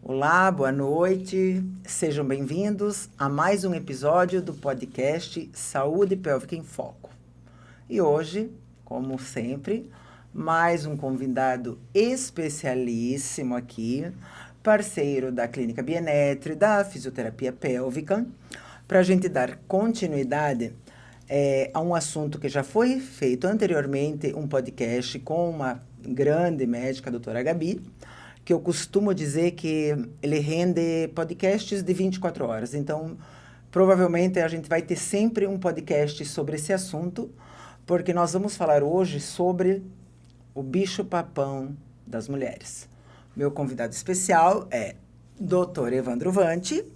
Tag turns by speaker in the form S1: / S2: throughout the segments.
S1: Olá, boa noite. Sejam bem-vindos a mais um episódio do podcast Saúde Pélvica em Foco. E hoje, como sempre, mais um convidado especialíssimo aqui, parceiro da Clínica Bienetre, da Fisioterapia Pélvica, para a gente dar continuidade a um assunto que já foi feito anteriormente, um podcast com uma grande médica, a doutora Gabi, que eu costumo dizer que ele rende podcasts de 24 horas. Então, provavelmente a gente vai ter sempre um podcast sobre esse assunto, porque nós vamos falar hoje sobre o bicho-papão das mulheres. Meu convidado especial é Dr. Evandro Vanti,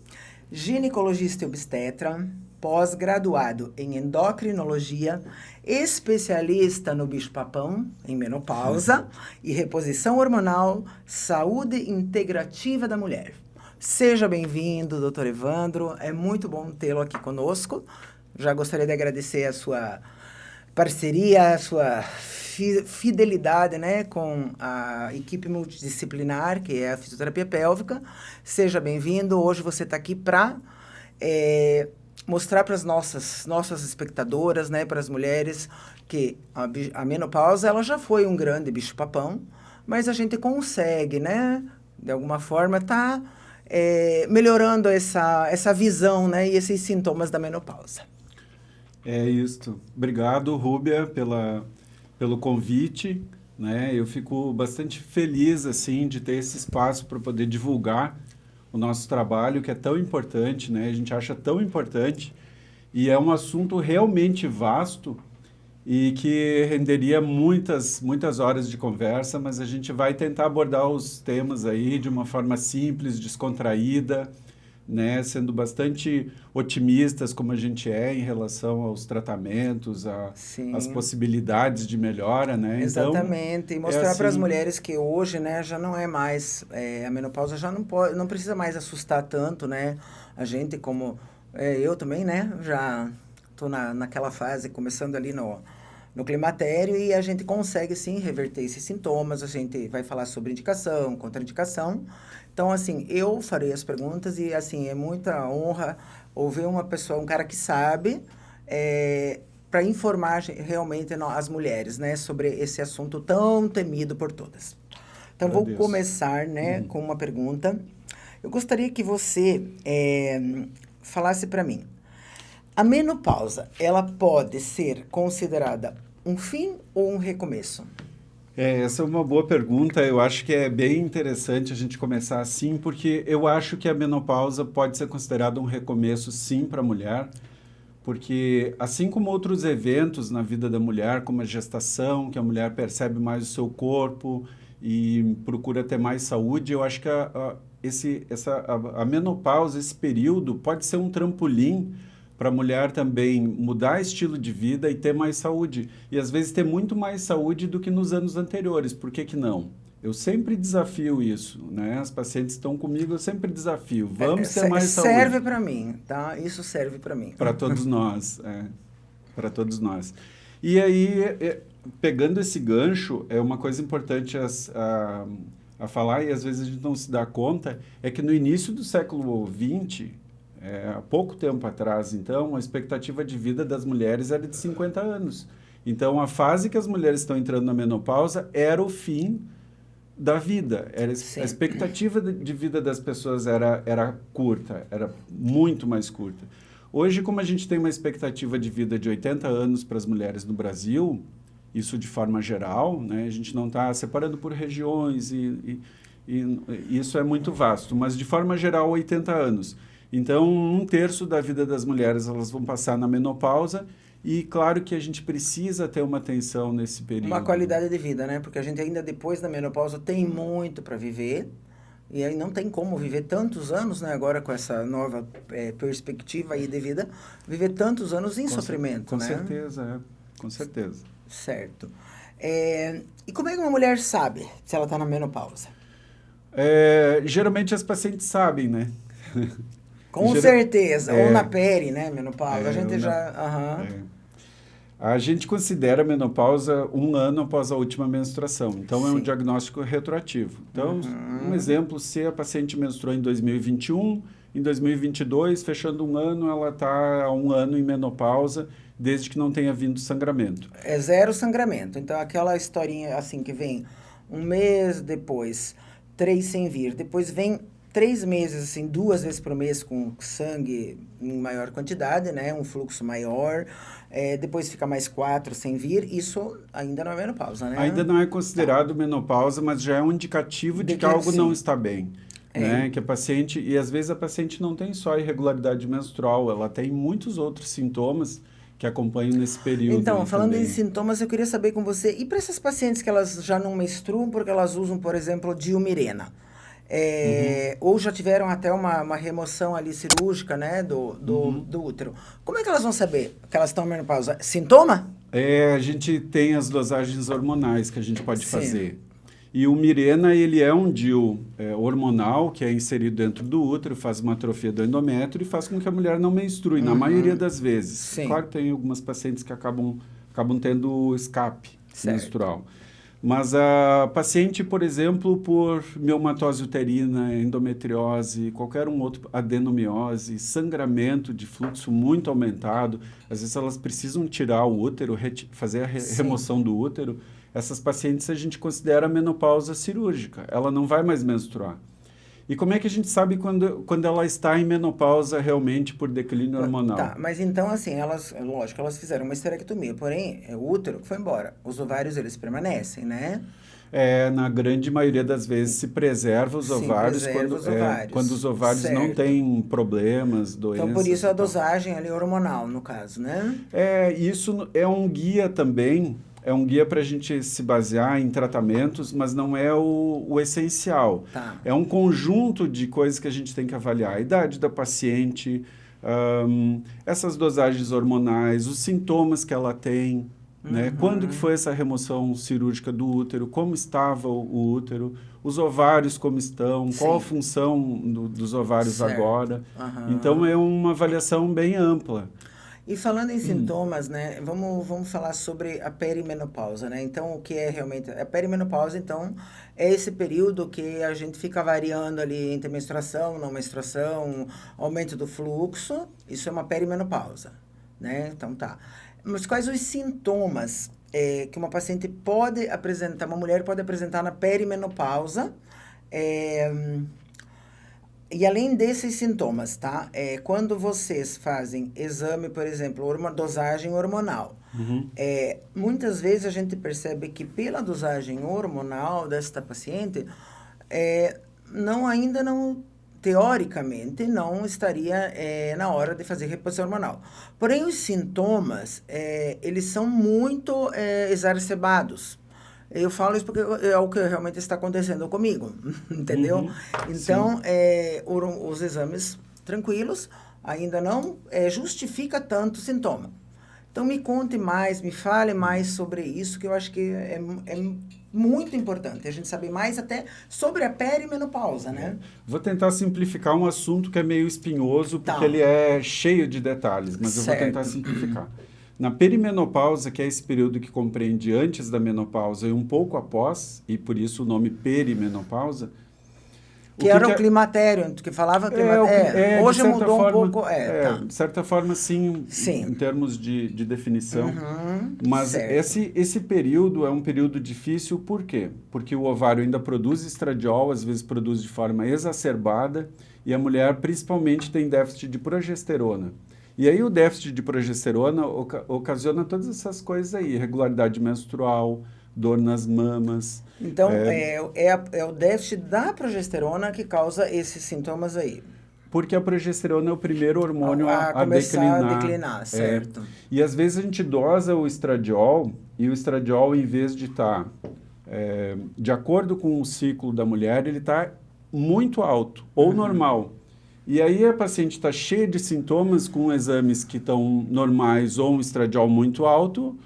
S1: ginecologista e obstetra, pós-graduado em endocrinologia, especialista no bicho-papão, em menopausa e reposição hormonal, saúde integrativa da mulher. Seja bem-vindo, doutor Evandro. É muito bom tê-lo aqui conosco. Já gostaria de agradecer a sua parceria, a sua fidelidade, né, com a equipe multidisciplinar, que é a fisioterapia pélvica. Seja bem-vindo. Hoje você está aqui para mostrar para as nossas espectadoras, né, para as mulheres, que a menopausa ela já foi um grande bicho-papão, mas a gente consegue, né, de alguma forma, melhorando essa visão, né, e esses sintomas da menopausa.
S2: É isso. Obrigado, Rúbia, pelo convite, né? Eu fico bastante feliz, assim, de ter esse espaço para poder divulgar o nosso trabalho, que é tão importante, né? A gente acha tão importante e é um assunto realmente vasto e que renderia muitas horas de conversa, mas a gente vai tentar abordar os temas aí de uma forma simples, descontraída, né, sendo bastante otimistas como a gente é em relação aos tratamentos, às possibilidades de melhora, né?
S1: Exatamente,
S2: Então,
S1: e mostrar
S2: assim,
S1: para as mulheres que hoje, né, já não é mais, a menopausa já não precisa mais assustar tanto, né? A gente como, eu também, né, já estou naquela fase, começando ali no climatério, e a gente consegue, sim, reverter esses sintomas. A gente vai falar sobre indicação, contraindicação. Então, assim, eu farei as perguntas e, assim, é muita honra ouvir uma pessoa, um cara que sabe, para informar realmente as mulheres, né, sobre esse assunto tão temido por todas. Então, vou começar, né, com uma pergunta. Eu gostaria que você falasse para mim. A menopausa, ela pode ser considerada um fim ou um recomeço?
S2: Essa é uma boa pergunta. Eu acho que é bem interessante a gente começar assim, porque eu acho que a menopausa pode ser considerada um recomeço, sim, para a mulher, porque assim como outros eventos na vida da mulher, como a gestação, que a mulher percebe mais o seu corpo e procura ter mais saúde, eu acho que a menopausa, esse período, pode ser um trampolim para a mulher também mudar estilo de vida e ter mais saúde. E às vezes ter muito mais saúde do que nos anos anteriores. Por que não? Eu sempre desafio isso, né? As pacientes estão comigo, eu sempre desafio. Vamos ter mais saúde.
S1: Serve para mim, tá? Isso serve para mim.
S2: Para todos nós, para todos nós. E aí, pegando esse gancho, é uma coisa importante a falar, e às vezes a gente não se dá conta, é que no início do século XX, há pouco tempo atrás, então, a expectativa de vida das mulheres era de 50 anos. Então, a fase que as mulheres estão entrando na menopausa era o fim da vida. A expectativa de vida das pessoas era curta, era muito mais curta. Hoje, como a gente tem uma expectativa de vida de 80 anos para as mulheres no Brasil, isso de forma geral, né, a gente não está separando por regiões e isso é muito vasto, mas de forma geral, 80 anos. Então, 1/3 da vida das mulheres elas vão passar na menopausa e claro que a gente precisa ter uma atenção nesse período.
S1: Uma qualidade de vida, né? Porque a gente ainda depois da menopausa tem muito para viver e aí não tem como viver tantos anos, né? Agora com essa nova perspectiva aí de vida, viver tantos anos em sofrimento, né?
S2: Com certeza.
S1: Certo. E como é que uma mulher sabe se ela está na menopausa?
S2: Geralmente as pacientes sabem, né?
S1: Com certeza. Ou na pele, né? Menopausa. A gente já...
S2: A gente considera a menopausa 1 ano após a última menstruação. Então, é um
S1: Sim.
S2: diagnóstico retroativo. Então, um exemplo, se a paciente menstruou em 2021, em 2022, fechando 1 ano, ela está há 1 ano em menopausa, desde que não tenha vindo sangramento.
S1: É zero sangramento. Então, aquela historinha assim que vem 1 mês depois, 3 sem vir. Depois vem 3 meses, assim, 2 vezes por mês com sangue em maior quantidade, né? Um fluxo maior. Depois fica mais 4 sem vir. Isso ainda não é menopausa, né?
S2: Ainda não é considerado menopausa, mas já é um indicativo de que algo
S1: sim.
S2: não está bem. Né? Que a paciente, e às vezes a paciente não tem só irregularidade menstrual, ela tem muitos outros sintomas que acompanham nesse período.
S1: Então, falando
S2: também.
S1: em sintomas, eu queria saber com você, e para essas pacientes que elas já não menstruam porque elas usam, por exemplo, Diumirena? Ou já tiveram até uma remoção ali cirúrgica, né, do útero. Como é que elas vão saber que elas estão em menopausa? Sintoma?
S2: A gente tem as dosagens hormonais que a gente pode
S1: Sim.
S2: fazer. E o Mirena, ele é um DIU hormonal que é inserido dentro do útero, faz uma atrofia do endométrio e faz com que a mulher não menstrue, na maioria das vezes.
S1: Sim.
S2: Claro que tem algumas pacientes que acabam tendo escape menstrual. Mas a paciente, por exemplo, por mielmatose uterina, endometriose, qualquer outro, adenomiose, sangramento de fluxo muito aumentado, às vezes elas precisam tirar o útero, fazer a remoção do útero. Essas pacientes a gente considera menopausa cirúrgica, ela não vai mais menstruar. E como é que a gente sabe quando ela está em menopausa realmente por declínio hormonal?
S1: Tá, mas então assim, lógico, elas fizeram uma esterectomia, porém, o útero foi embora. Os ovários, eles permanecem, né?
S2: Na grande maioria das vezes se preserva os ovários, quando os ovários não têm problemas, doenças.
S1: Então, por isso a dosagem ali hormonal, no caso, né?
S2: Isso é um guia também, é um guia para a gente se basear em tratamentos, mas não é o essencial.
S1: Tá.
S2: É um conjunto de coisas que a gente tem que avaliar. A idade da paciente, essas dosagens hormonais, os sintomas que ela tem, né? Quando que foi essa remoção cirúrgica do útero, como estava o útero, os ovários como estão, qual a função dos ovários agora. Então, é uma avaliação bem ampla.
S1: E falando em sintomas, né, vamos falar sobre a perimenopausa, né? Então, o que é realmente... A perimenopausa, então, é esse período que a gente fica variando ali entre menstruação, não menstruação, aumento do fluxo. Isso é uma perimenopausa, né? Então, tá. Mas quais os sintomas que uma paciente pode apresentar, uma mulher pode apresentar na perimenopausa? E além desses sintomas, tá? Quando vocês fazem exame, por exemplo, dosagem hormonal, muitas vezes a gente percebe que pela dosagem hormonal desta paciente, ainda não, teoricamente, não estaria na hora de fazer reposição hormonal. Porém, os sintomas, eles são muito exacerbados. Eu falo isso porque é o que realmente está acontecendo comigo, entendeu? Então, os exames tranquilos ainda não justifica tanto sintoma. Então, me conte mais, me fale mais sobre isso, que eu acho que é muito importante. A gente saber mais até sobre a perimenopausa, né?
S2: Vou tentar simplificar um assunto que é meio espinhoso, porque ele é cheio de detalhes, mas eu vou tentar simplificar. Na perimenopausa, que é esse período que compreende antes da menopausa e um pouco após, e por isso o nome perimenopausa...
S1: Que era o climatério, que falava climatério. Hoje mudou um pouco...
S2: De certa forma, sim, em termos de definição. Mas esse período é um período difícil, por quê? Porque o ovário ainda produz estradiol, às vezes produz de forma exacerbada, e a mulher principalmente tem déficit de progesterona. E aí o déficit de progesterona ocasiona todas essas coisas aí, irregularidade menstrual, dor nas mamas.
S1: Então, é o déficit da progesterona que causa esses sintomas aí.
S2: Porque a progesterona é o primeiro hormônio a
S1: começar a declinar, certo.
S2: E às vezes a gente dosa o estradiol, e o estradiol, em vez de estar de acordo com o ciclo da mulher, ele está muito alto, ou normal. E aí a paciente está cheia de sintomas com exames que estão normais ou um estradiol muito alto.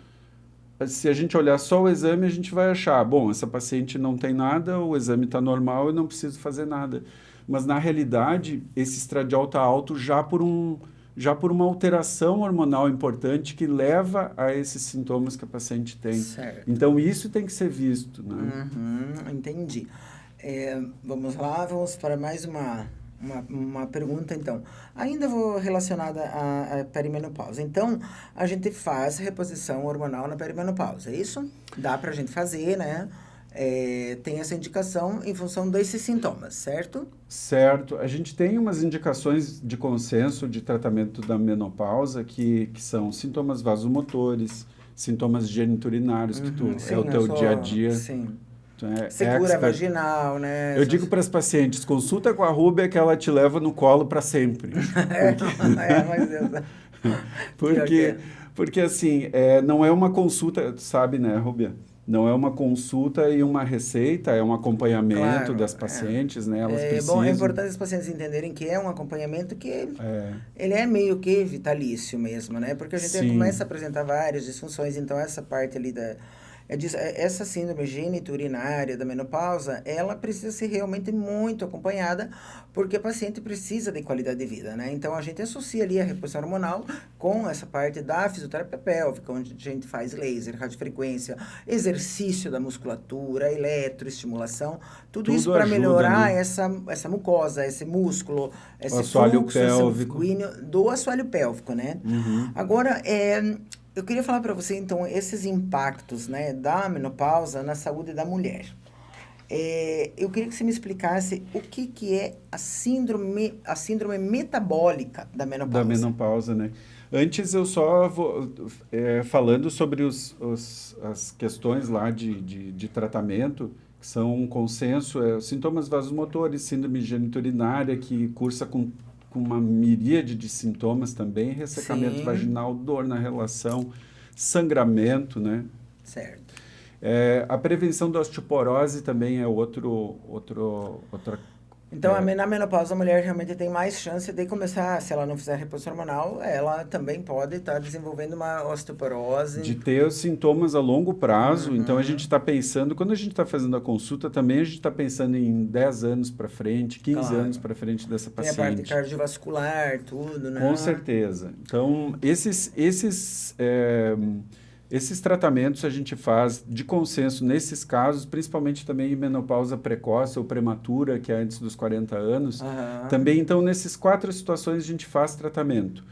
S2: Se a gente olhar só o exame, a gente vai achar, bom, essa paciente não tem nada, o exame está normal, eu não preciso fazer nada. Mas na realidade, esse estradiol está alto já por já por uma alteração hormonal importante que leva a esses sintomas que a paciente tem.
S1: Certo.
S2: Então, isso tem que ser visto, né?
S1: Entendi. Vamos lá, vamos para mais uma pergunta, então. Ainda vou relacionada à perimenopausa. Então, a gente faz reposição hormonal na perimenopausa, é isso? Dá pra gente fazer, né? Tem essa indicação em função desses sintomas, certo?
S2: Certo. A gente tem umas indicações de consenso de tratamento da menopausa que são sintomas vasomotores, sintomas geniturinários, que é o teu dia a dia.
S1: Sim. Secura vaginal, né?
S2: Eu digo para as pacientes, consulta com a Rúbia que ela te leva no colo para sempre. Porque assim, não é uma consulta, sabe, né, Rúbia? Não é uma consulta e uma receita, é um acompanhamento das pacientes, né? Elas precisam...
S1: Bom, é importante as pacientes entenderem que é um acompanhamento que ele é meio que vitalício mesmo, né? Porque a gente começa a apresentar várias disfunções, então essa parte ali essa síndrome geniturinária da menopausa, ela precisa ser realmente muito acompanhada, porque a paciente precisa de qualidade de vida, né? Então, a gente associa ali a reposição hormonal com essa parte da fisioterapia pélvica, onde a gente faz laser, radiofrequência, exercício da musculatura, eletroestimulação, tudo isso para melhorar, né, essa mucosa, esse músculo, esse fluxo sanguíneo do assoalho pélvico, né? Agora, eu queria falar para você, então, esses impactos, né, da menopausa na saúde da mulher. Eu queria que você me explicasse o que é a síndrome metabólica da menopausa.
S2: Da menopausa, né? Antes eu só vou falando sobre as questões lá de tratamento, que são um consenso, sintomas vasomotores, síndrome geniturinária, que cursa com uma miríade de sintomas também, ressecamento vaginal, dor na relação, sangramento, né?
S1: Certo.
S2: A prevenção da osteoporose também é outra...
S1: Então, na menopausa, a mulher realmente tem mais chance de começar, se ela não fizer reposição hormonal, ela também pode estar desenvolvendo uma osteoporose.
S2: De ter sintomas a longo prazo. Então, a gente está pensando, quando a gente está fazendo a consulta, também a gente está pensando em 10 anos para frente, 15 anos para frente dessa paciente.
S1: Tem a parte cardiovascular, tudo, né?
S2: Com certeza. Então, esses tratamentos a gente faz de consenso nesses casos, principalmente também em menopausa precoce ou prematura, que é antes dos 40 anos. Também, então, nesses 4 situações a gente faz tratamento.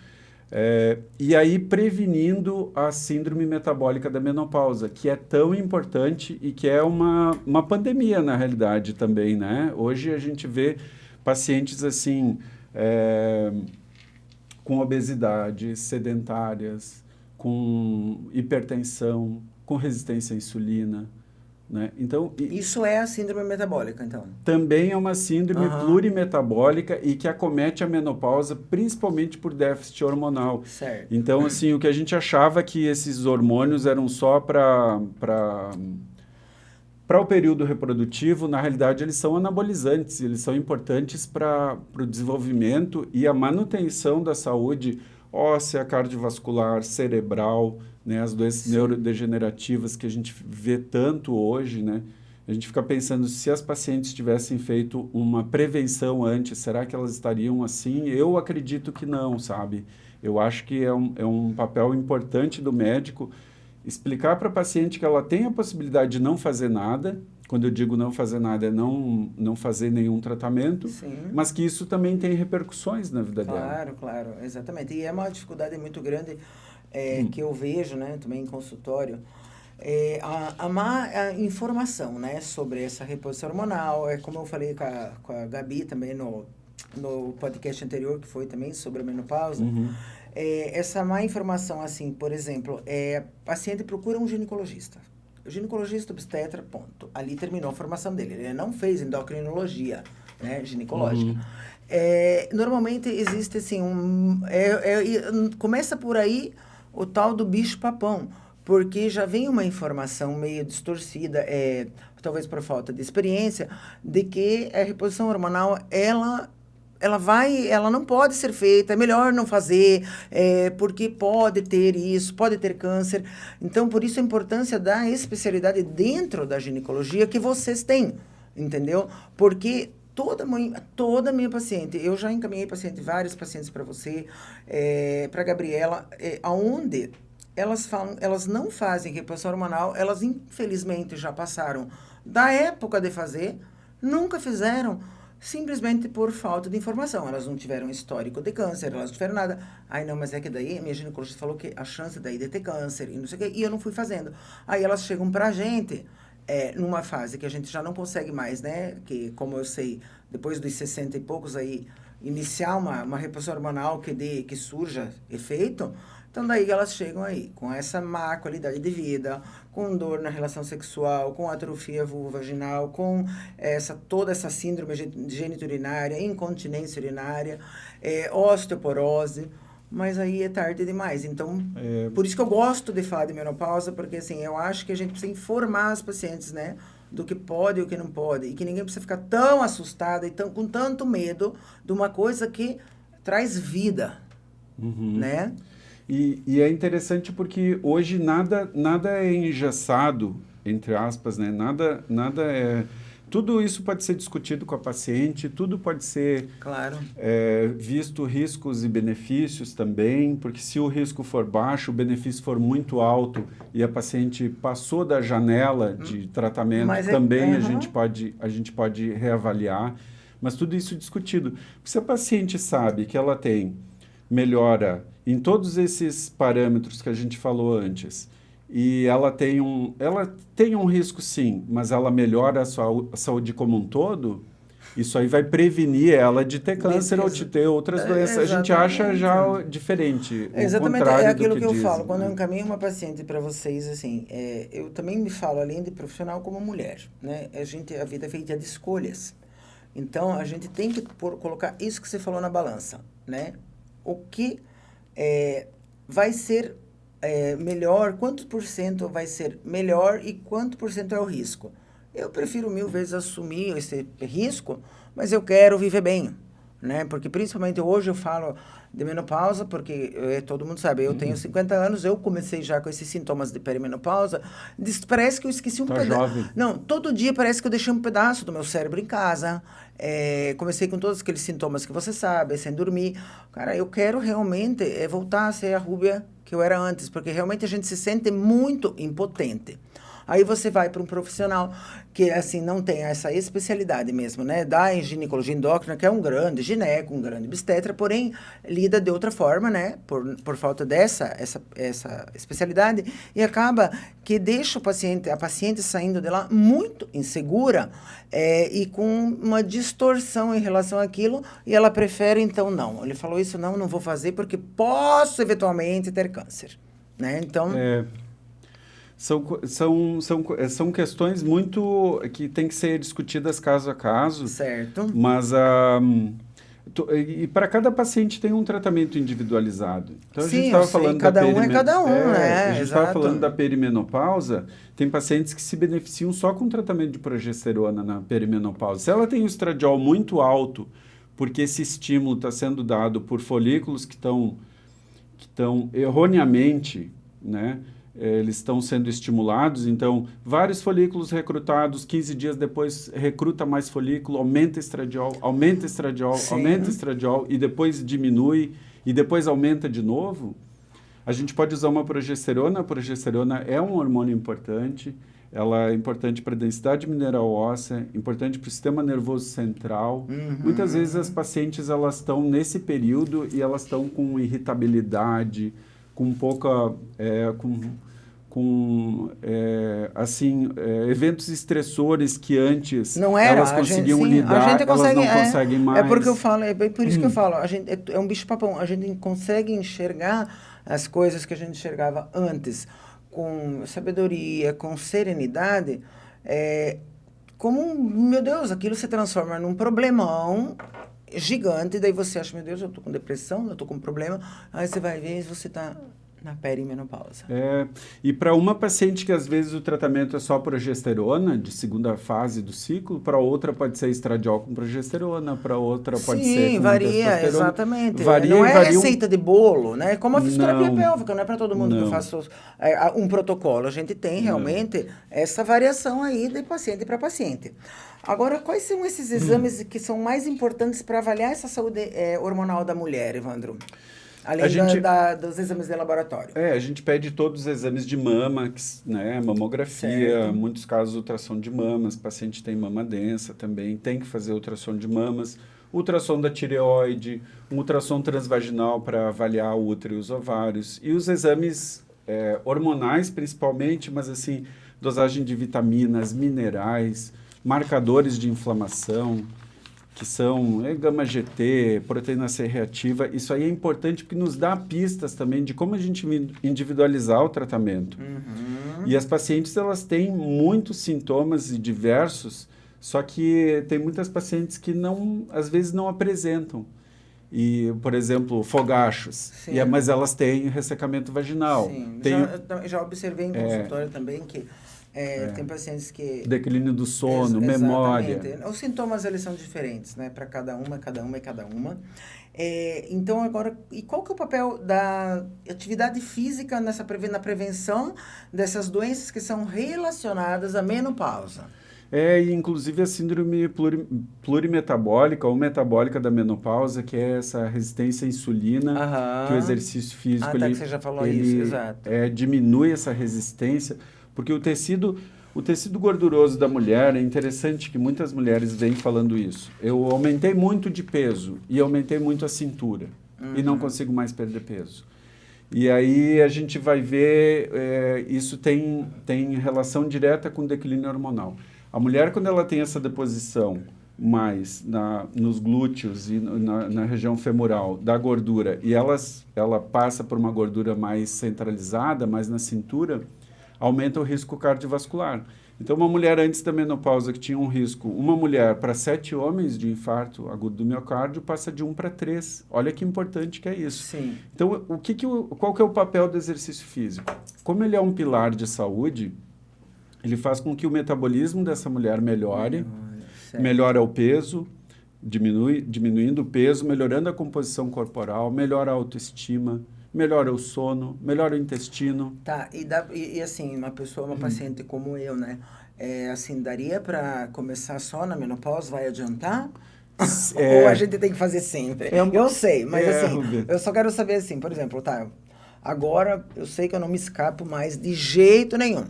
S2: E aí prevenindo a síndrome metabólica da menopausa, que é tão importante e que é uma pandemia, na realidade, também, né? Hoje a gente vê pacientes, assim, com obesidade, sedentárias, com hipertensão, com resistência à insulina, né? Então,
S1: isso é a síndrome metabólica, então?
S2: Também é uma síndrome plurimetabólica e que acomete a menopausa principalmente por déficit hormonal.
S1: Certo.
S2: Então, assim, o que a gente achava que esses hormônios eram só para o período reprodutivo, na realidade, eles são anabolizantes, eles são importantes para o desenvolvimento e a manutenção da saúde óssea, cardiovascular, cerebral, né, as doenças neurodegenerativas que a gente vê tanto hoje, né? A gente fica pensando, se as pacientes tivessem feito uma prevenção antes, será que elas estariam assim? Eu acredito que não, sabe? Eu acho que é um papel importante do médico explicar para a paciente que ela tem a possibilidade de não fazer nada. Quando eu digo não fazer nada, é não fazer nenhum tratamento, mas que isso também tem repercussões na vida dela.
S1: Claro, exatamente. E é uma dificuldade muito grande que eu vejo, né, também em consultório, a má informação, né, sobre essa reposição hormonal. Como eu falei com a Gabi também no podcast anterior, que foi também sobre a menopausa. Essa má informação, assim, por exemplo, a paciente procura um ginecologista. O ginecologista obstetra, ponto. Ali terminou a formação dele. Ele não fez endocrinologia, né, ginecológica. Normalmente existe, assim, começa por aí o tal do bicho-papão, porque já vem uma informação meio distorcida, talvez por falta de experiência, de que a reposição hormonal, ela não pode ser feita, é melhor não fazer, porque pode ter isso, pode ter câncer. Então, por isso a importância da especialidade dentro da ginecologia que vocês têm, entendeu? Porque Toda minha paciente, eu já encaminhei vários pacientes para você, para a Gabriela, aonde elas falam, elas não fazem reposição hormonal, elas infelizmente já passaram da época de fazer, nunca fizeram, simplesmente por falta de informação. Elas não tiveram histórico de câncer, elas não tiveram nada. Ai, não, mas é que daí minha ginecologista falou que a chance daí de ter câncer e não sei o quê, e eu não fui fazendo. Aí elas chegam pra gente, numa fase que a gente já não consegue mais, né? Que, como eu sei, depois dos 60 e poucos aí, iniciar uma reposição hormonal que surja efeito. Então, daí elas chegam aí, com essa má qualidade de vida, com dor na relação sexual, com atrofia vulvovaginal, com toda essa síndrome geniturinária, incontinência urinária, osteoporose, mas aí é tarde demais. Então, por isso que eu gosto de falar de menopausa, porque assim, eu acho que a gente precisa informar as pacientes, né, do que pode e o que não pode, e que ninguém precisa ficar tão assustada e com tanto medo de uma coisa que traz vida, né?
S2: E é interessante porque hoje nada é engessado, entre aspas, né? Nada é... Tudo isso pode ser discutido com a paciente, tudo pode ser
S1: claro.
S2: Visto riscos e benefícios também, porque se o risco for baixo, o benefício for muito alto e a paciente passou da janela de tratamento, também a gente pode reavaliar, mas tudo isso discutido. Porque se a paciente sabe que ela tem melhora em todos esses parâmetros que a gente falou antes, e ela tem um risco sim, mas ela melhora a saúde como um todo, isso aí vai prevenir ela de ter câncer ou de ter outras doenças. A gente acha já diferente.
S1: Exatamente, é aquilo que eu falo. Quando eu encaminho uma paciente para vocês, assim, eu também me falo, além de profissional, como mulher, né? A vida é feita de escolhas. Então, a gente tem que colocar isso que você falou na balança, né? O que vai ser melhor, quantos por cento vai ser melhor e quanto por cento é o risco. Eu prefiro 1000 vezes assumir esse risco, mas eu quero viver bem, né? Porque principalmente hoje eu falo de menopausa, porque todo mundo sabe, eu tenho 50 anos, eu comecei já com esses sintomas de perimenopausa, parece que eu esqueci um pedaço.
S2: Jovem.
S1: Não, todo dia parece que eu deixei um pedaço do meu cérebro em casa. Comecei com todos aqueles sintomas que você sabe, sem dormir. Cara, eu quero realmente voltar a ser a Rúbia que eu era antes, porque realmente a gente se sente muito impotente. Aí você vai para um profissional que, assim, não tem essa especialidade mesmo, né? Da ginecologia endócrina, que é um grande gineco, um grande obstetra, porém, lida de outra forma, né? Por falta dessa essa especialidade, e acaba que deixa a paciente saindo de lá muito insegura e com uma distorção em relação àquilo, e ela prefere, então, não. Ele falou isso, não vou fazer, porque posso, eventualmente, ter câncer, né? Então...
S2: São questões muito que têm que ser discutidas caso a caso.
S1: Certo.
S2: Mas e para cada paciente tem um tratamento individualizado. Então a gente estava falando
S1: cada um é cada um, né?
S2: A gente estava falando da perimenopausa. Tem pacientes que se beneficiam só com tratamento de progesterona na perimenopausa. Se ela tem um estradiol muito alto, porque esse estímulo está sendo dado por folículos que estão erroneamente, né? Eles estão sendo estimulados, então vários folículos recrutados, 15 dias depois recruta mais folículo, aumenta estradiol, aumenta estradiol e depois diminui e depois aumenta de novo. A gente pode usar uma progesterona. A progesterona é um hormônio importante, ela é importante para a densidade mineral óssea, importante para o sistema nervoso central. Muitas vezes as pacientes elas estão nesse período e elas estão com irritabilidade, com pouca... eventos estressores que antes elas conseguiam lidar, elas não conseguem mais.
S1: É porque eu falo, por isso que eu falo, a gente, é um bicho-papão, a gente consegue enxergar as coisas que a gente enxergava antes, com sabedoria, com serenidade, meu Deus, aquilo se transforma num problemão gigante, daí você acha, meu Deus, eu tô com depressão, eu tô com um problema, aí você vai ver e você tá... Na perimenopausa.
S2: E para uma paciente que às vezes o tratamento é só progesterona, de segunda fase do ciclo, para outra pode ser estradiol com progesterona, para outra pode ser com
S1: varia,
S2: testosterona.
S1: Exatamente.
S2: Varia,
S1: não é
S2: varia
S1: receita de bolo, né? Como a fisioterapia
S2: Não.
S1: pélvica, não é para todo mundo que eu
S2: Não.
S1: faço um protocolo. A gente tem realmente essa variação aí de paciente para paciente. Agora, quais são esses exames que são mais importantes para avaliar essa saúde hormonal da mulher, Evandro? Além dos exames de laboratório.
S2: A gente pede todos os exames de mama, né, mamografia,
S1: Certo.
S2: muitos casos ultrassom de mamas, paciente tem mama densa também, tem que fazer ultrassom de mamas, ultrassom da tireoide, um ultrassom transvaginal para avaliar o útero e os ovários, e os exames hormonais principalmente, mas assim, dosagem de vitaminas, minerais, marcadores de inflamação, que são gama-GT, proteína C reativa. Isso aí é importante porque nos dá pistas também de como a gente individualizar o tratamento. E as pacientes, elas têm muitos sintomas e diversos, só que tem muitas pacientes que às vezes não apresentam. E, por exemplo, fogachos, mas elas têm ressecamento vaginal.
S1: Sim, já observei em consultório também que tem pacientes que...
S2: Declínio do sono, memória.
S1: Os sintomas, eles são diferentes, né? Para cada uma. Então, agora, e qual que é o papel da atividade física na prevenção dessas doenças que são relacionadas à menopausa?
S2: Inclusive a síndrome plurimetabólica ou metabólica da menopausa, que é essa resistência à insulina, que o exercício físico
S1: que você já falou isso, exato.
S2: Diminui essa resistência. Porque o tecido gorduroso da mulher, é interessante que muitas mulheres vêm falando isso. Eu aumentei muito de peso e aumentei muito a cintura e não consigo mais perder peso. E aí a gente vai ver, isso tem relação direta com o declínio hormonal. A mulher, quando ela tem essa deposição mais nos glúteos e na região femoral da gordura, e ela passa por uma gordura mais centralizada, mais na cintura, aumenta o risco cardiovascular. Então, uma mulher antes da menopausa que tinha um risco, uma mulher para 7 homens de infarto agudo do miocárdio passa de 1 para 3. Olha que importante que é isso.
S1: Sim.
S2: Então, qual que é o papel do exercício físico? Como ele é um pilar de saúde, ele faz com que o metabolismo dessa mulher melhore, melhora o peso, diminuindo o peso, melhorando a composição corporal, melhora a autoestima, melhora o sono, melhora o intestino.
S1: Tá, e assim, uma paciente como eu, né? Assim, daria para começar só na menopausa? Vai adiantar? Ou a gente tem que fazer sempre? Eu sei, mas assim, eu só quero saber assim, por exemplo, tá, agora eu sei que eu não me escapo mais de jeito nenhum.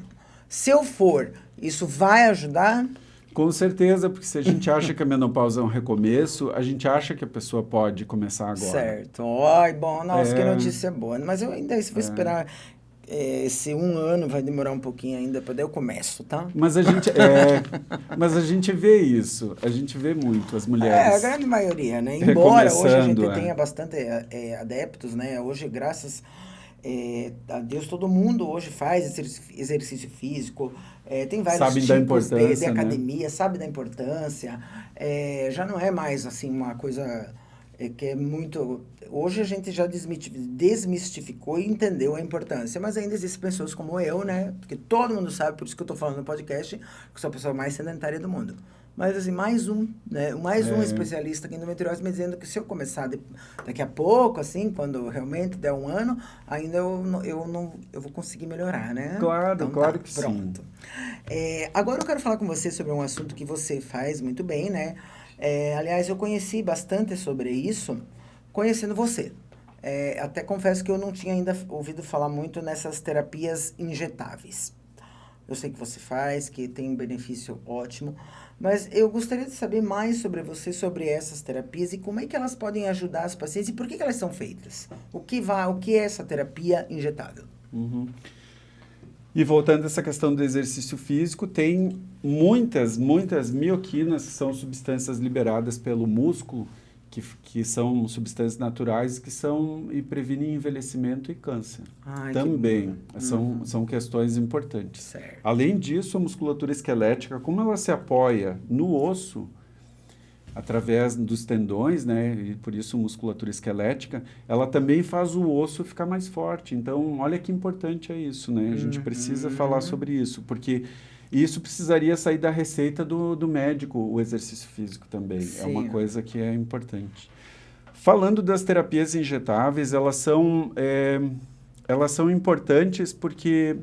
S1: Se eu for, isso vai ajudar?
S2: Com certeza, porque se a gente acha que a menopausa é um recomeço, a gente acha que a pessoa pode começar agora.
S1: Certo. Bom, nossa, que notícia boa. Mas eu ainda vou esperar esse 1 ano, vai demorar um pouquinho ainda, para daí eu começo, tá?
S2: Mas a gente vê isso, a gente vê muito as mulheres.
S1: A grande maioria, né? Embora hoje a gente tenha bastante adeptos, né? Hoje, graças a Deus, todo mundo hoje faz exercício físico, tem vários tipos de academia, sabe da importância, já não é mais assim uma coisa que é muito... Hoje a gente já desmistificou e entendeu a importância, mas ainda existem pessoas como eu, né? Porque todo mundo sabe, por isso que eu tô falando no podcast, que sou a pessoa mais sedentária do mundo. Mas, assim, mais um especialista aqui em endometriose me dizendo que se eu começar daqui a pouco, assim, quando realmente der 1 ano, ainda eu vou conseguir melhorar, né?
S2: Claro,
S1: então,
S2: claro que
S1: pronto.
S2: Sim.
S1: Agora eu quero falar com você sobre um assunto que você faz muito bem, né? Aliás, eu conheci bastante sobre isso conhecendo você. Até confesso que eu não tinha ainda ouvido falar muito nessas terapias injetáveis. Eu sei que você faz, que tem um benefício ótimo, mas eu gostaria de saber mais sobre você, sobre essas terapias e como é que elas podem ajudar as pacientes e por que elas são feitas. O que é essa terapia injetável?
S2: Uhum. E voltando a essa questão do exercício físico, tem muitas mioquinas, que são substâncias liberadas pelo músculo, que são substâncias naturais e previnem envelhecimento e câncer. Também são questões importantes.
S1: Certo.
S2: Além disso, a musculatura esquelética, como ela se apoia no osso, através dos tendões, né, e por isso musculatura esquelética, ela também faz o osso ficar mais forte. Então, olha que importante é isso, né? A gente precisa falar sobre isso, porque isso precisaria sair da receita do médico, o exercício físico também.
S1: Sim.
S2: É uma coisa que é importante. Falando das terapias injetáveis, elas são importantes porque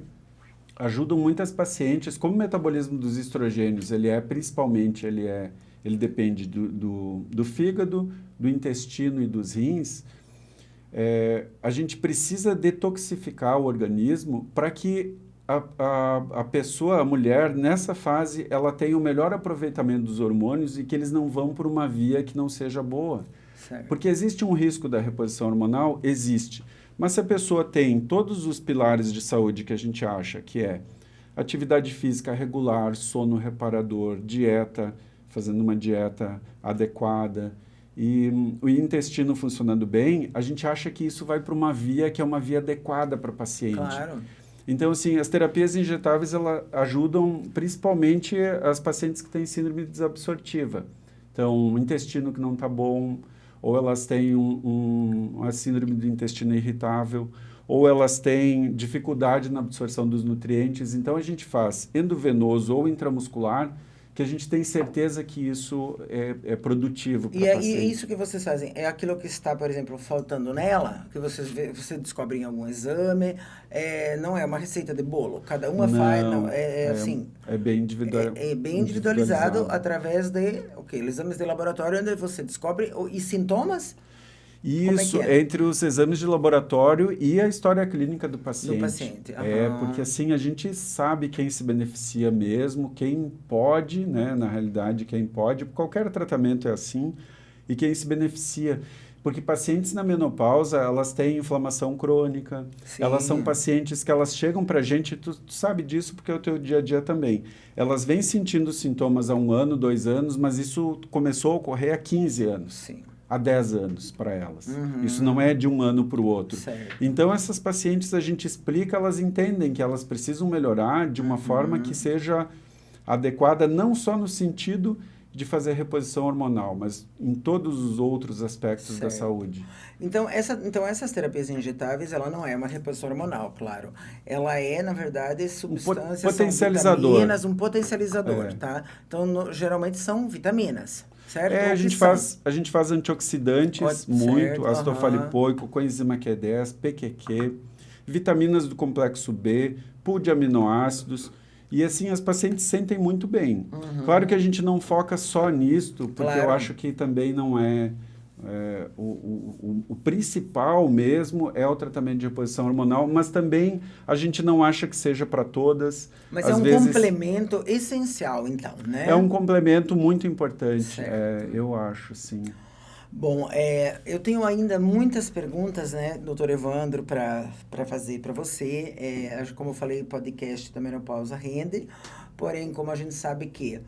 S2: ajudam muitas pacientes. Como o metabolismo dos estrogênios, ele depende do fígado, do intestino e dos rins, a gente precisa detoxificar o organismo para que a pessoa, a mulher, nessa fase, ela tenha o melhor aproveitamento dos hormônios e que eles não vão por uma via que não seja boa.
S1: Certo.
S2: Porque existe um risco da reposição hormonal? Existe. Mas se a pessoa tem todos os pilares de saúde que a gente acha, que é atividade física regular, sono reparador, dieta, fazendo uma dieta adequada e o intestino funcionando bem, a gente acha que isso vai para uma via que é uma via adequada para o paciente.
S1: Claro.
S2: Então, assim, as terapias injetáveis elas ajudam principalmente as pacientes que têm síndrome desabsortiva. Então, o intestino que não está bom, ou elas têm uma síndrome do intestino irritável, ou elas têm dificuldade na absorção dos nutrientes. Então, a gente faz endovenoso ou intramuscular, que a gente tem certeza que isso é produtivo para a paciente.
S1: E isso que vocês fazem, é aquilo que está, por exemplo, faltando nela, que você descobre em algum exame, não é uma receita de bolo, cada uma faz, assim...
S2: É bem individual.
S1: É bem individualizado através de exames de laboratório, onde você descobre, e sintomas...
S2: Isso, entre os exames de laboratório e a história clínica do paciente.
S1: Do paciente.
S2: Porque assim a gente sabe quem se beneficia mesmo, quem pode, né, na realidade, quem pode, qualquer tratamento é assim, e quem se beneficia. Porque pacientes na menopausa, elas têm inflamação crônica,
S1: Sim.
S2: Elas são pacientes que elas chegam para a gente, tu sabe disso porque é o teu dia a dia também. Elas vêm sentindo sintomas há 1 ano, 2 anos, mas isso começou a ocorrer há 15 anos.
S1: Sim.
S2: Há 10 anos para elas. Isso não é de um ano para o outro.
S1: Certo.
S2: Então, essas pacientes, a gente explica, elas entendem que elas precisam melhorar de uma forma que seja adequada, não só no sentido de fazer reposição hormonal, mas em todos os outros aspectos da saúde.
S1: Então, essas terapias injetáveis, ela não é uma reposição hormonal, claro. Ela é, na verdade, substâncias,
S2: potencializador.
S1: são vitaminas, um potencializador, tá? Então, geralmente são vitaminas. Certo?
S2: A gente faz antioxidantes muito, ácido folipoico, coenzima Q10, PQQ, vitaminas do complexo B, pool de aminoácidos, e assim as pacientes sentem muito bem. Claro que a gente não foca só nisto, porque eu acho que também não o principal mesmo é o tratamento de reposição hormonal, mas também a gente não acha que seja para todas.
S1: Mas às vezes, complemento essencial, então, né?
S2: É um complemento muito importante, eu acho, sim.
S1: Bom, eu tenho ainda muitas perguntas, né, doutor Evandro, para fazer para você. Como eu falei, o podcast da Menopausa rende, porém, como a gente sabe que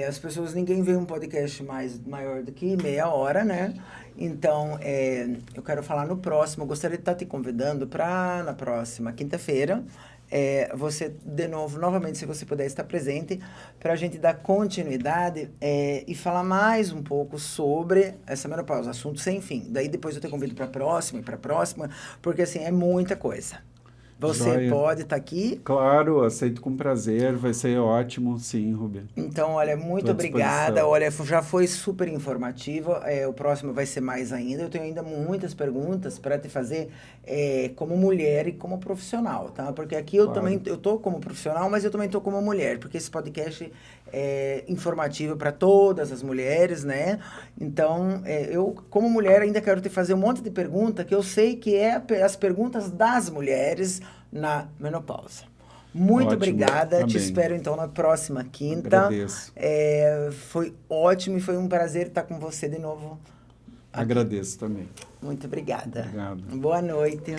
S1: as pessoas, ninguém vê um podcast maior do que meia hora, né? Então, eu quero falar no próximo. Eu gostaria de estar te convidando para na próxima quinta-feira. Você, novamente, se você puder estar presente, para a gente dar continuidade e falar mais um pouco sobre essa menopausa, assunto sem fim. Daí depois eu te convido para a próxima, porque assim, é muita coisa. Você pode estar aqui?
S2: Claro, aceito com prazer, vai ser ótimo, sim, Rubia.
S1: Então, olha, muito obrigada. Olha, já foi super informativa. O próximo vai ser mais ainda. Eu tenho ainda muitas perguntas para te fazer como mulher e como profissional, tá? Porque aqui eu também, eu tô como profissional, mas eu também tô como mulher, porque esse podcast é informativo para todas as mulheres, né? Então, eu, como mulher, ainda quero te fazer um monte de pergunta que eu sei que as perguntas das mulheres na menopausa. Muito obrigada. Te espero, então, na próxima quinta.
S2: Agradeço.
S1: Foi ótimo e foi um prazer estar com você de novo aqui.
S2: Agradeço também.
S1: Muito obrigada.
S2: Obrigado.
S1: Boa noite.